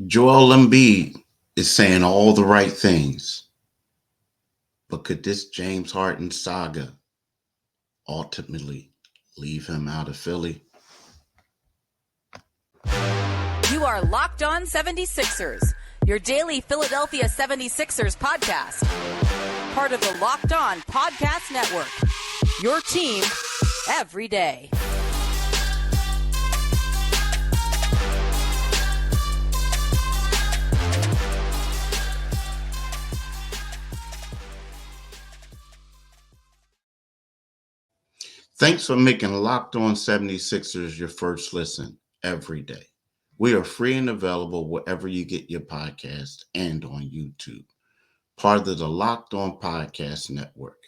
Joel Embiid is saying all the right things, but could this James Harden saga ultimately leave him out of Philly? You are Locked On 76ers, your daily Philadelphia 76ers podcast. Part of the Locked On Podcast Network, your team every day. Thanks for making Locked On 76ers your first listen every day. We are free and available wherever you get your podcast and on YouTube. Part of the Locked On Podcast Network,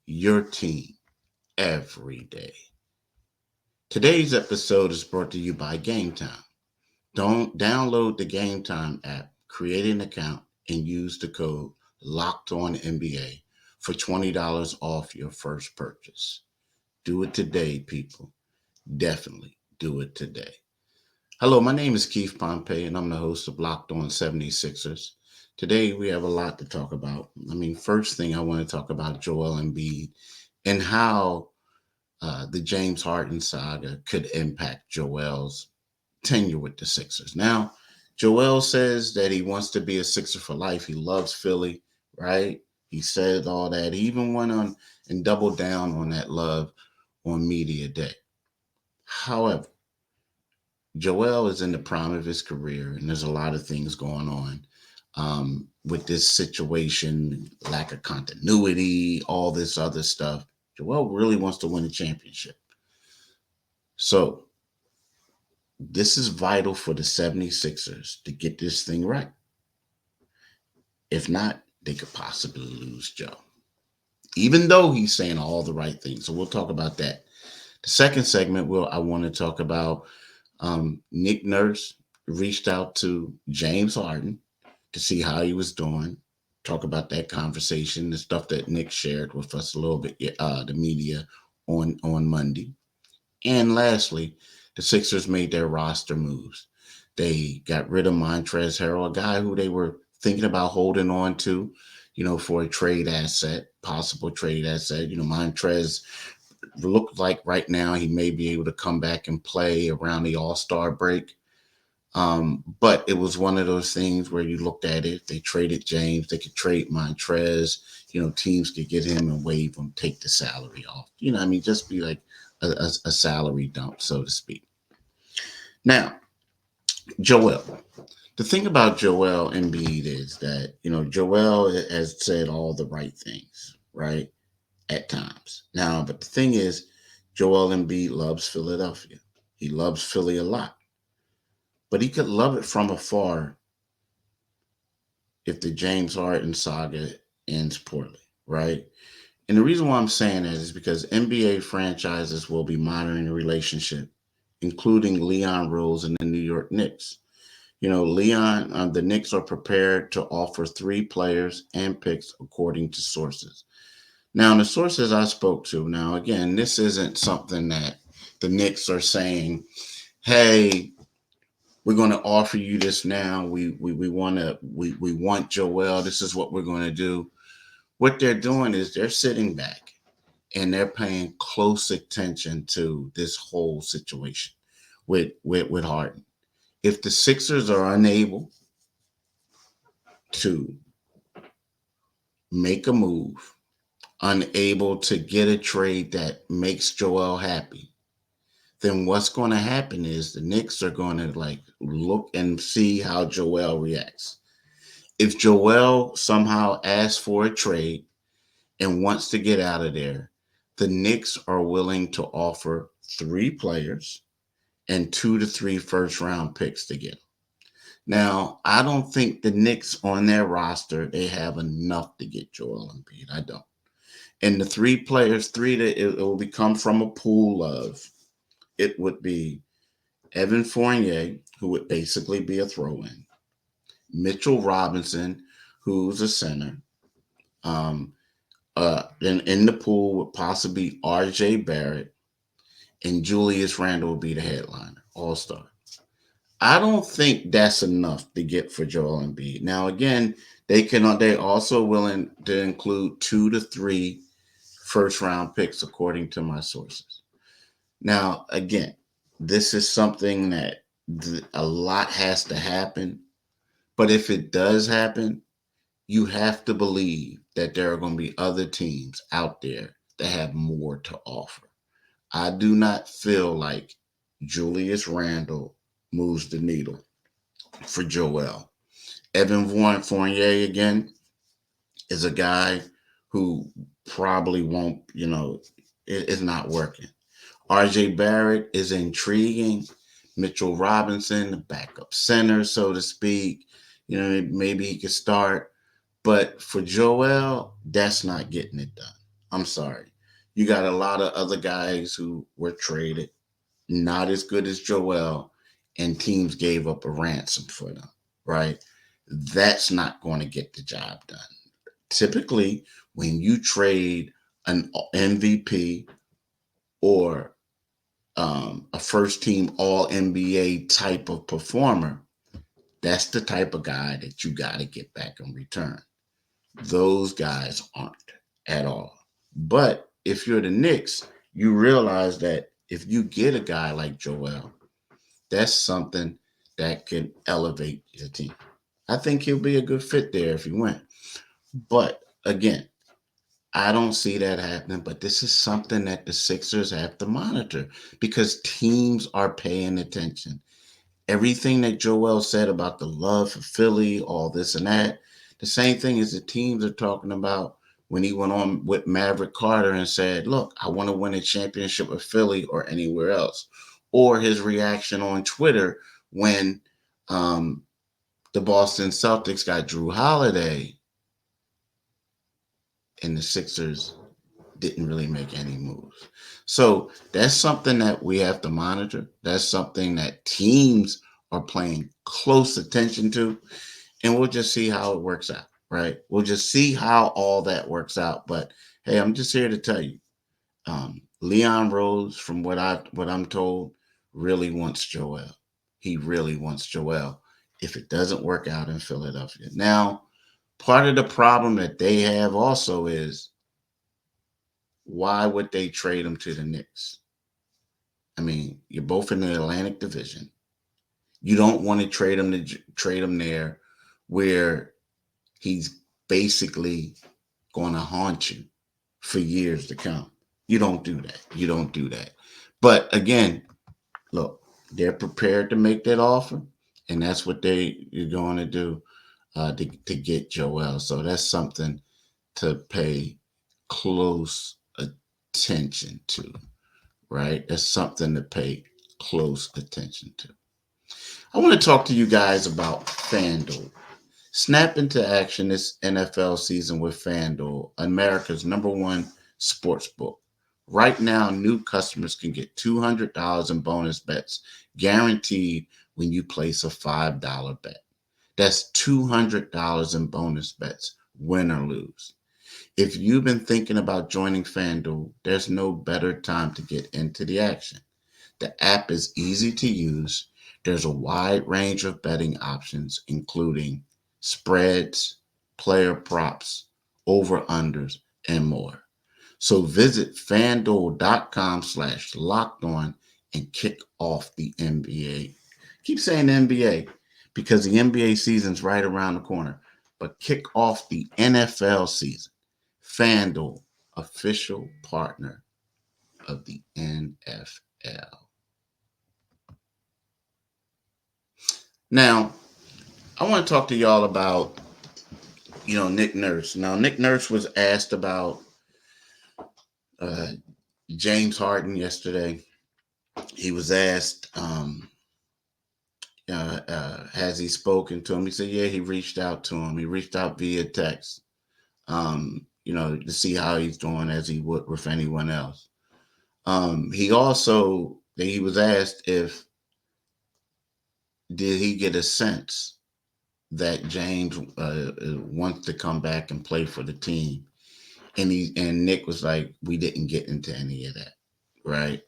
your team every day. Today's episode is brought to you by Gametime. Don't download the Gametime app, create an account, and use the code LOCKEDONNBA for $20 off your first purchase. Do it today, people. Definitely do it today. Hello, my name is Keith Pompey, and I'm the host of Locked On 76ers. Today, we have a lot to talk about. First thing I want to talk about Joel Embiid and how the James Harden saga could impact Joel's tenure with the Sixers. Now, Joel says that he wants to be a Sixer for life. He loves Philly, right? He said all that. He even went on and doubled down on that love on Media Day. However, Joel is in the prime of his career, and there's a lot of things going on with this situation, lack of continuity, all this other stuff. Joel really wants to win a championship. So this is vital for the 76ers to get this thing right. If not, they could possibly lose Joe, even though he's saying all the right things. So we'll talk about that. The second segment, I want to talk about Nick Nurse reached out to James Harden to see how he was doing. Talk about that conversation, the stuff that Nick shared with us a little bit, the media on Monday. And lastly, the Sixers made their roster moves. They got rid of Montrezl Harrell, a guy who they were thinking about holding on to, for a trade asset, possible trade asset. Montrez looked like right now he may be able to come back and play around the All-Star break. But it was one of those things where you looked at it. They traded James. They could trade Montrez. Teams could get him and waive him, take the salary off. Just be like a salary dump, so to speak. Now, Joel. The thing about Joel Embiid is that, Joel has said all the right things, right? At times. Now, but the thing is, Joel Embiid loves Philadelphia. He loves Philly a lot. But he could love it from afar if the James Harden saga ends poorly, right? And the reason why I'm saying that is because NBA franchises will be monitoring the relationship, including Leon Rose and the New York Knicks. The Knicks are prepared to offer 3 players and picks according to sources. Now, the sources I spoke to, now, again, this isn't something that the Knicks are saying, hey, we're going to offer you this now. We want Joel. This is what we're going to do. What they're doing is they're sitting back and they're paying close attention to this whole situation with Harden. If the Sixers are unable to make a move, unable to get a trade that makes Joel happy, then what's going to happen is the Knicks are going to look and see how Joel reacts. If Joel somehow asks for a trade and wants to get out of there, the Knicks are willing to offer 3 players and 2 to 3 first round picks to get him. Now, I don't think the Knicks on their roster, they have enough to get Joel Embiid. I don't. And the 3 players, it will become from a pool of, it would be Evan Fournier, who would basically be a throw-in, Mitchell Robinson, who's a center. Then in the pool would possibly R.J. Barrett, and Julius Randle would be the headliner, all-star. I don't think that's enough to get for Joel Embiid. Now, again, they also willing to include 2 to 3 first round picks, according to my sources. Now, again, this is something that a lot has to happen. But if it does happen, you have to believe that there are going to be other teams out there that have more to offer. I do not feel like Julius Randle moves the needle for Joel. Evan Fournier, again, is a guy who probably won't, it's not working. RJ Barrett is intriguing. Mitchell Robinson, the backup center, so to speak. Maybe he could start. But for Joel, that's not getting it done. I'm sorry. You got a lot of other guys who were traded, not as good as Joel, and teams gave up a ransom for them, right? That's not going to get the job done. Typically, when you trade an MVP or a first team All NBA type of performer, that's the type of guy that you got to get back in return. Those guys aren't at all. But if you're the Knicks, you realize that if you get a guy like Joel, that's something that can elevate your team. I think he'll be a good fit there if he went. But again, I don't see that happening, but this is something that the Sixers have to monitor because teams are paying attention. Everything that Joel said about the love for Philly, all this and that, the same thing as the teams are talking about when he went on with Maverick Carter and said, look, I want to win a championship with Philly or anywhere else. Or his reaction on Twitter when the Boston Celtics got Drew Holiday and the Sixers didn't really make any moves. So that's something that we have to monitor. That's something that teams are paying close attention to. And we'll just see how it works out, right? We'll just see how all that works out. But hey, I'm just here to tell you, Leon Rose, from what I'm told, really wants Joel. He really wants Joel. If it doesn't work out in Philadelphia, now part of the problem that they have also is why would they trade him to the Knicks? I mean, you're both in the Atlantic Division. You don't want to trade him there where he's basically going to haunt you for years to come. You don't do that. You don't do that. But again, look, they're prepared to make that offer, and that's what they're going to do to get Joel. So that's something to pay close attention to, right? That's something to pay close attention to. I want to talk to you guys about FanDuel. Snap into action this NFL season with FanDuel, America's #1 sports book. Right now, new customers can get $200 in bonus bets guaranteed when you place a $5 bet. That's $200 in bonus bets, win or lose. If you've been thinking about joining FanDuel, there's no better time to get into the action. The app is easy to use. There's a wide range of betting options, including spreads, player props, over-unders, and more. So visit fanduel.com/locked on and kick off the NBA. Keep saying NBA because the NBA season's right around the corner, but kick off the NFL season. FanDuel, official partner of the NFL. Now, I want to talk to y'all about, Nick Nurse. Now, Nick Nurse was asked about uh, James Harden yesterday. He was asked, has he spoken to him? He said, yeah, he reached out to him. He reached out via text, to see how he's doing as he would with anyone else. He was asked if did he get a sense that James wants to come back and play for the team, and Nick was like, we didn't get into any of that, right?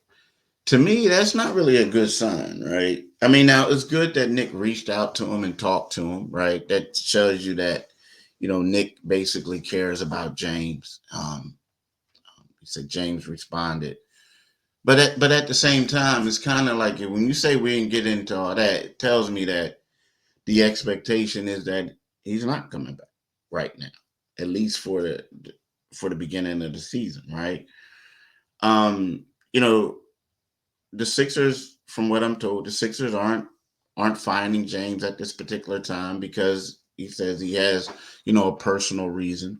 To me, that's not really a good sign, right? I mean, now it's good that Nick reached out to him and talked to him, right? That shows you that, Nick basically cares about James. He said James responded, but at the same time, it's kind of like when you say we didn't get into all that, it tells me that the expectation is that he's not coming back right now, at least for the beginning of the season, right? Um, you know, the Sixers, from what I'm told, the Sixers aren't finding James at this particular time because he says he has, a personal reason.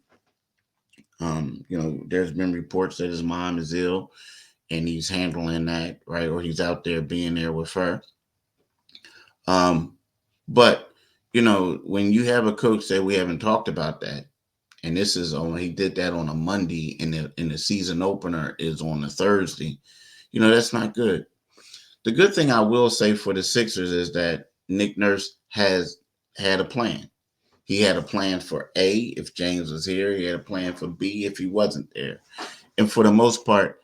There's been reports that his mom is ill and he's handling that, right? Or he's out there being there with her. Um, but when you have a coach that we haven't talked about that, and this is on he did that on a Monday, and the season opener is on a Thursday, that's not good. The good thing I will say for the Sixers is that Nick Nurse has had a plan. He had a plan for A if James was here. He had a plan for B if he wasn't there. And for the most part,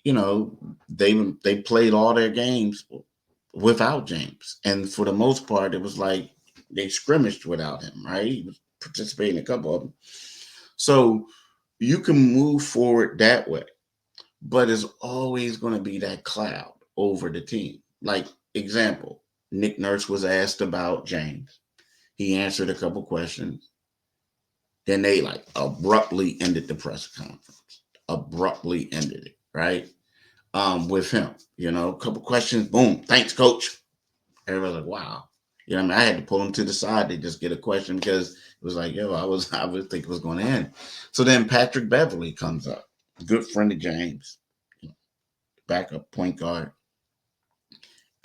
you know, they played all their games without James. And for the most part, it was like they scrimmaged without him, right? He was participating in a couple of them. So you can move forward that way, but it's always going to be that cloud over the team. Like, example, Nick Nurse was asked about James. He answered a couple questions. Then they like abruptly ended the press conference. Abruptly ended it, right? With him, a couple questions, boom, thanks, coach. Everybody's like, wow. I mean, I had to pull him to the side to just get a question because it was like, I would think it was going to end. So then Patrick Beverly comes up, good friend of James, backup point guard,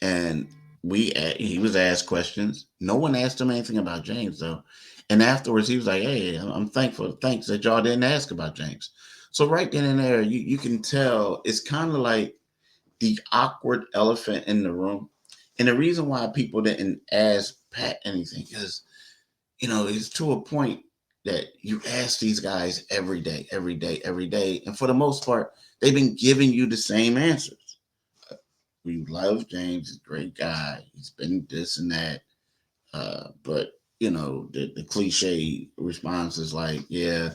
and he was asked questions. No one asked him anything about James though. And afterwards, he was like, "Hey, I'm thankful. Thanks that y'all didn't ask about James." So right then and there, you can tell it's kind of like the awkward elephant in the room. And the reason why people didn't ask Pat anything is, it's to a point that you ask these guys every day, every day, every day. And for the most part, they've been giving you the same answers. We love James, he's a great guy. He's been this and that. But the cliche response is like, yeah,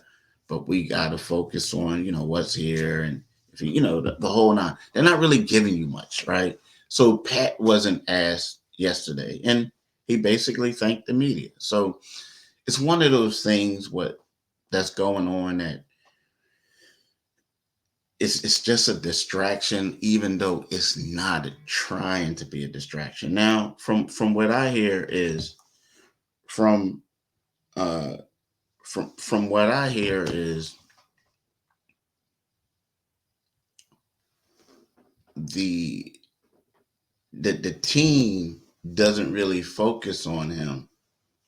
but we gotta focus on, what's here and if the whole nine. They're not really giving you much, right? So Pat wasn't asked yesterday, and he basically thanked the media. So it's one of those things what that's going on that it's just a distraction, even though it's not trying to be a distraction. Now, from what I hear is from uh from what I hear is the the team doesn't really focus on him,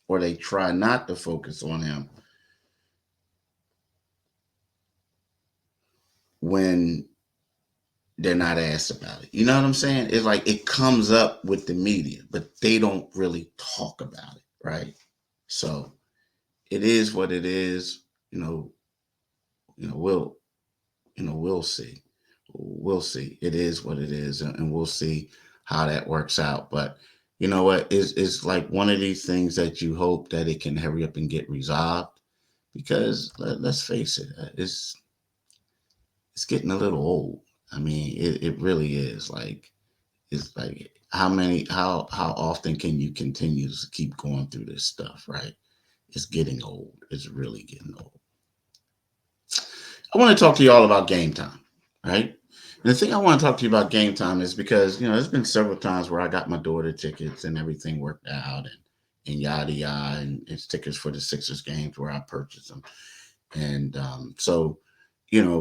or they try not to focus on him when they're not asked about it. You know what I'm saying? It's like it comes up with the media, but they don't really talk about it, right? So it is what it is. You know, we'll we'll see. We'll see. It is what it is, and we'll see how that works out. But you know what? It's like one of these things that you hope that it can hurry up and get resolved because let's face it, it's getting a little old. I mean, it really is. Like it's like how often can you continue to keep going through this stuff, right? It's getting old. It's really getting old. I want to talk to you all about Gametime, right? And the thing I want to talk to you about Gametime is because there's been several times where I got my daughter tickets and everything worked out and yada yada, and it's tickets for the Sixers games where I purchased them, and so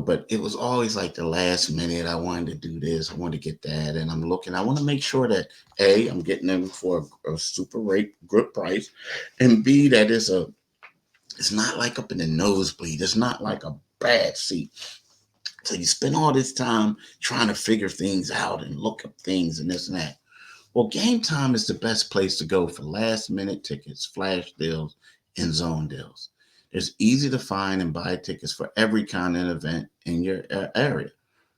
but it was always like the last minute. I wanted to do this, I wanted to get that, and I'm looking. I want to make sure that A, I'm getting them for a super rate, good price, and B, that it's not like up in the nosebleed. It's not like a bad seat. So you spend all this time trying to figure things out and look up things and this and that. Well, Gametime is the best place to go for last minute tickets, flash deals, and zone deals. It's easy to find and buy tickets for every kind of event in your area,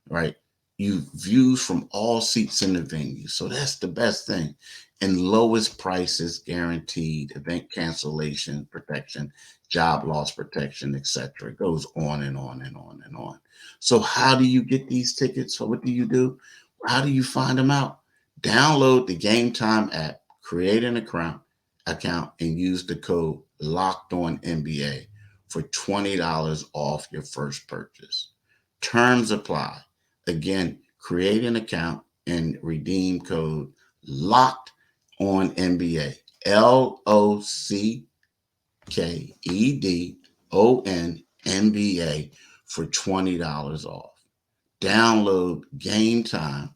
right? You views from all seats in the venue. So that's the best thing. And lowest prices guaranteed, event cancellation protection, job loss protection, etc. It goes on and on and on and on. So how do you get these tickets? So what do you do? How do you find them out? Download the Gametime app, create an account, and use the code Locked On NBA for $20 off your first purchase. Terms apply. Again, create an account and redeem code Locked On NBA. LOCKEDON for $20 off. Download Gametime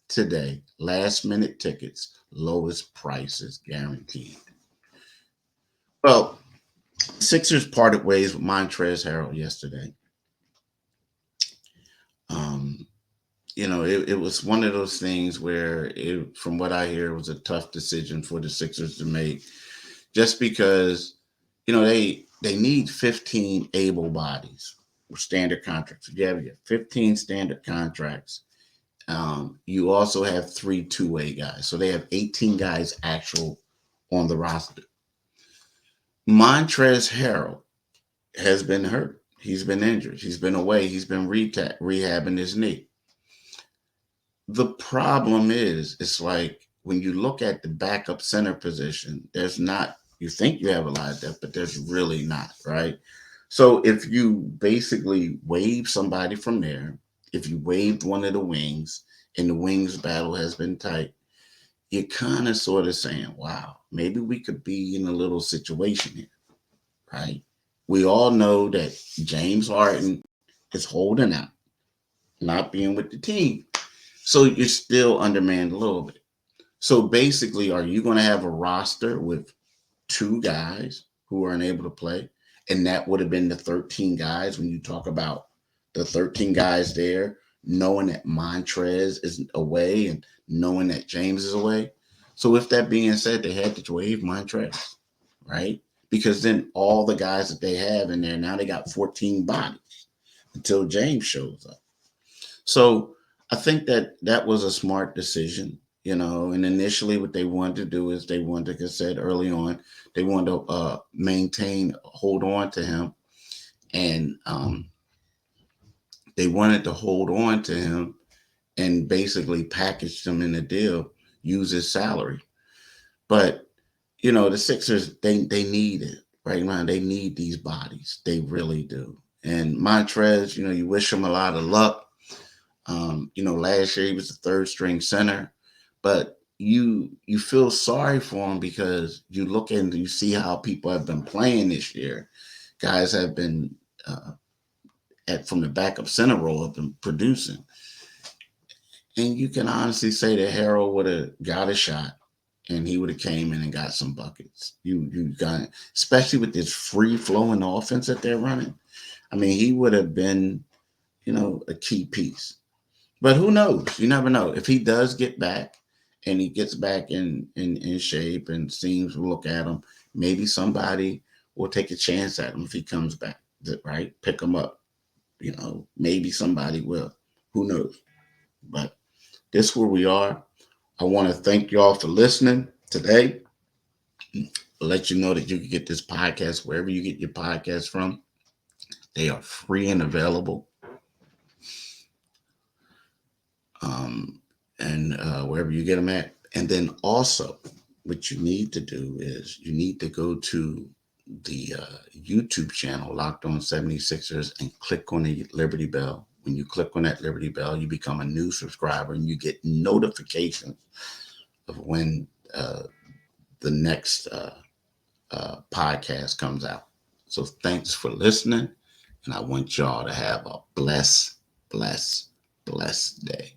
today. Last minute tickets, lowest prices guaranteed. Well, Sixers parted ways with Montrezl Harrell yesterday. It was one of those things where, from what I hear, it was a tough decision for the Sixers to make, just because, they need 15 able bodies with standard contracts. You have 15 standard contracts. You also have 3 two-way guys, so they have 18 guys actual on the roster. Montrezl Harrell has been hurt. He's been injured. He's been away. He's been rehabbing his knee. The problem is, it's like when you look at the backup center position, you think you have a lot of depth, but there's really not, right? So if you basically waive somebody from there, if you waived one of the wings and the wings battle has been tight, you're kind of sort of saying, wow, maybe we could be in a little situation here, right? We all know that James Harden is holding out, not being with the team. So you're still undermanned a little bit. So basically, are you going to have a roster with 2 guys who are unable to play? And that would have been the 13 guys when you talk about the 13 guys there, knowing that Montrez is away and knowing that James is away. So with that being said, they had to waive Montrez, right? Because then all the guys that they have in there, now they got 14 bodies until James shows up. So I think that was a smart decision, and initially what they wanted to do is they wanted, like I said early on, they wanted to hold on to him. And they wanted to hold on to him and basically package him in a deal, use his salary. But, the Sixers, they need it right now. They need these bodies. They really do. And Montrez, you wish him a lot of luck. Last year he was the 3rd string center, but you feel sorry for him because you look and you see how people have been playing this year. Guys have been from the backup center role have been producing, and you can honestly say that Harrell would have got a shot, and he would have came in and got some buckets. You got, especially with this free flowing offense that they're running. I mean, he would have been, a key piece. But who knows? You never know. If he does get back and he gets back in shape and teams will look at him, maybe somebody will take a chance at him if he comes back, right? Pick him up. Maybe somebody will. Who knows? But this is where we are. I want to thank y'all for listening today. I'll let you know that you can get this podcast wherever you get your podcast from. They are free and available. And wherever you get them at. And then also, what you need to do is you need to go to the YouTube channel, Locked On 76ers, and click on the Liberty Bell. When you click on that Liberty Bell, you become a new subscriber and you get notifications of when the next podcast comes out. So thanks for listening. And I want y'all to have a blessed day.